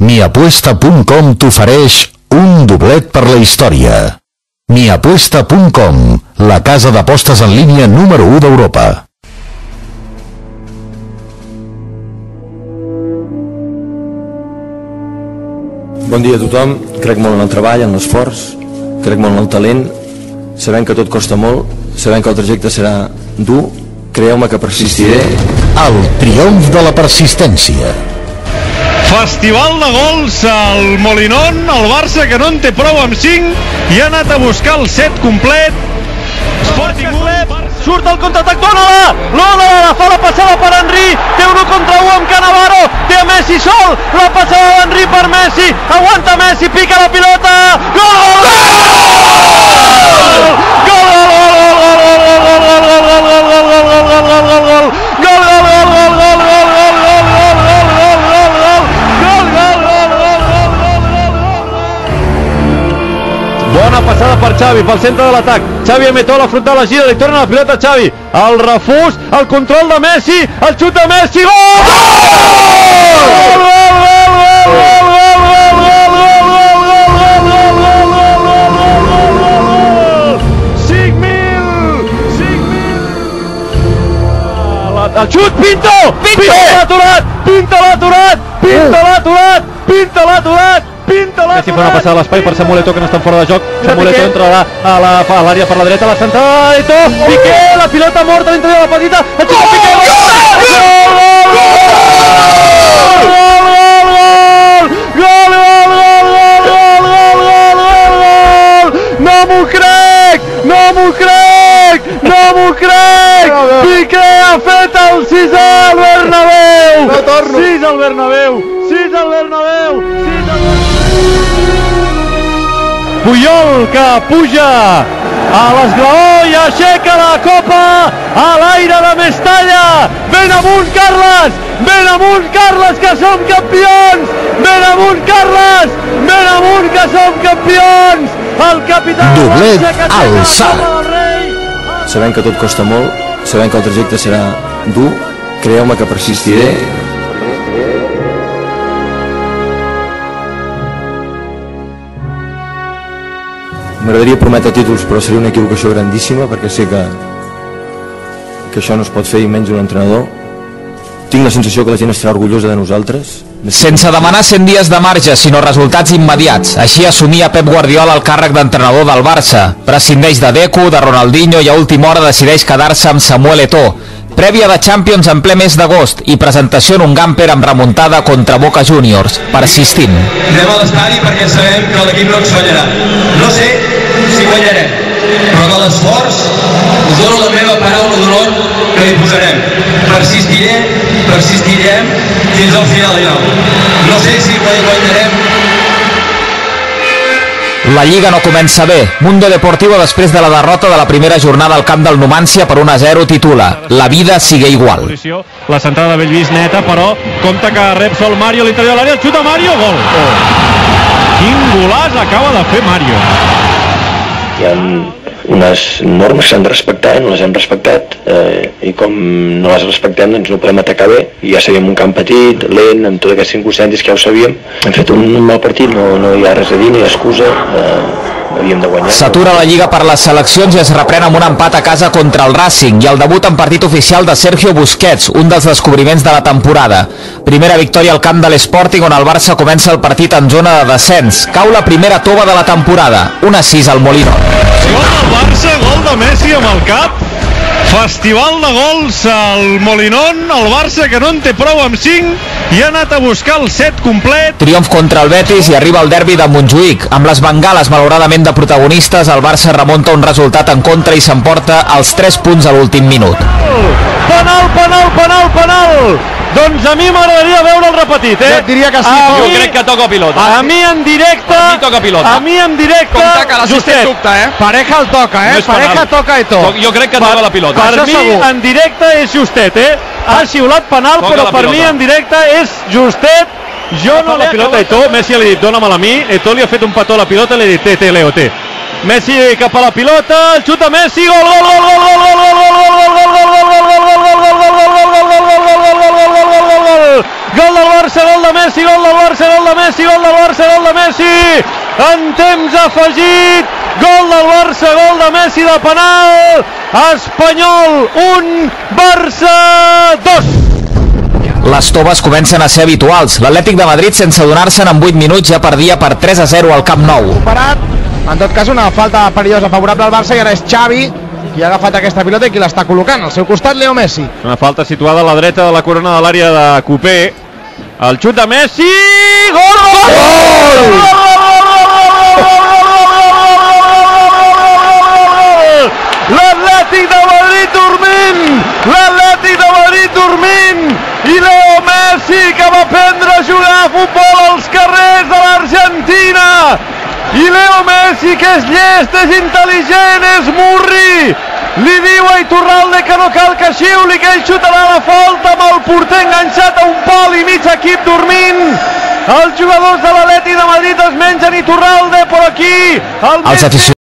Miapuesta.com t'ofereix un doblet per la història. Miapuesta.com, la casa d'apostes en línia número 1 d'Europa. Bon dia a tothom. Crec molt en el treball, en l'esforç, crec molt en el talent, sabent que tot costa molt, sabent que el trajecte serà dur, creieu-me que persistiré. El triomf de la persistència. Festival de gols al Molinón, el Barça que no en té prou amb 5 i ha anat a buscar el set complet. Sporting 1, surt el contraatac, Lola, fa la passada per Henry, té 1 contra 1 amb Cannavaro, té a Messi sol, la passada d'Henry per Messi, aguanta Messi, pica la pilota, gol! Bona passada per Xavi, pel centre de l'atac. Xavi Emetó, la frontal, la gira, li torna la pilota a Xavi. El refús, el control de Messi, el xut de Messi, gol! El xut, Pinto l'ha aturat! Messi fa una passada a l'espai per Samuel Eto'o, que no està fora de joc. Samuel Eto'o entra a l'àrea per la dreta, la centrada Eto'o, Piqué, la pilota morta a l'interior de la petita, el xut de Piqué, no m'ho crec! Piqué ha fet el 6 al Bernabéu! 6 al Bernabéu! Puyol que puja a l'esglaó i aixeca la copa a l'aire de Mestalla. Ben amunt, Carles, que som campions! Ben amunt, Carles, que som campions! El capità doblet al salt. Sabent que tot costa molt, sabent que el trajecte serà dur, creieu-me que persistiré. M'agradaria prometre títols, però seria una equivocació grandíssima, perquè sé que això no es pot fer, i menys un entrenador. Tinc la sensació que la gent estarà orgullosa de nosaltres. Sense demanar 100 dies de marge, sinó resultats immediats. Així assumia Pep Guardiola el càrrec d'entrenador del Barça. Prescindeix de Deco, de Ronaldinho, i a última hora decideix quedar-se amb Samuel Eto'o. Prèvia de Champions en ple mes d'agost i presentació en un Gamper amb remuntada contra Boca Juniors, persistint. Anem a l'estadi perquè sabem que l'equip no ens fallarà. No sé si guanyarem, però que l'esforç, us dono la meva paraula d'honor que hi posarem. Persistirem fins al final. No sé si guanyarem. La Lliga no comença bé. Mundo Deportivo, després de la derrota de la primera jornada al camp del Numancia per 1-0, titula La vida sigue igual. La centrada de Bellvís neta, però compte que rep sol Mario a l'interior de l'àrea, el xuta Mario, gol! Quin golaç acaba de fer Mario! Hi ha unes normes que s'han de respectar, no les hem respectat, i com no les respectem doncs no podem atacar bé. Ja sabíem un camp petit, lent, amb totes aquestes circumstàncies que ja ho sabíem. Hem fet un mal partit, no hi ha res a dir, ni excusa, havíem de guanyar. S'atura la Lliga per les seleccions i es reprèn amb un empat a casa contra el Racing i el debut en partit oficial de Sergio Busquets, un dels descobriments de la temporada. Primera victòria al camp de l'Sporting, on el Barça comença el partit en zona de descens. Cau la primera tova de la temporada, 1-6 al Molinón. Gol del Barça, gol de Messi amb el cap. Festival de gols al Molinón, el Barça que no en té prou amb 5 i ha anat a buscar el set complet. Triomf contra el Betis i arriba el derbi de Montjuïc. Amb les bengales malauradament de protagonistes, el Barça remunta un resultat en contra i s'emporta els 3 punts a l'últim minut. Penal! Doncs a mi m'agradaria veure el repetit, Jo et diria que sí, jo crec que toca pilota. A mi en directe... Compte que la Justet. dubta, Pareja el toca, No és Pareja penal. toca Eto'o. Jo crec que toca la pilota. Per mi, en directe, és Justet, Ha xiulat penal, però per mi, en directe, és Justet. Jo no la pilota a Eto'o, Messi li ha dit, dóna'm a mi. Eto'o li ha fet un petó a la pilota i li ha dit, té, Leo, té. Messi cap a la pilota, el xuta Messi, gol! gol del Barça, gol de Messi, gol del Barça, gol de Messi, gol del Barça, gol de Messi, en temps afegit, gol del Barça, gol de Messi de penal, Espanyol 1, Barça 2. Les toves comencen a ser habituals. L'Atlètic de Madrid, sense donar-se'n en 8 minuts, ja perdia per 3-0 al Camp Nou. En tot cas, una falta perillosa favorable al Barça, i ara és Xavi qui ha agafat aquesta pilota i qui l'està col·locant. Al seu costat, Leo Messi. Una falta situada a la dreta de la corona de l'àrea de Copé. El xut de Messi! Gol! L'Atlètic de Madrid dormint! L'Atlètic de Madrid dormint! I Leo Messi, que va aprendre a jugar a futbol als carrers de l'Argentina! I Leo Messi, que és llest, és intel·ligent, és murri! Li diu a Iturralde que no cal que xiuli, que ell xutarà la falta amb el porter enganxat a un pal i mig equip dormint. Els jugadors de l'Atlètic de Madrid es mengen Iturralde, però aquí... Els aficionats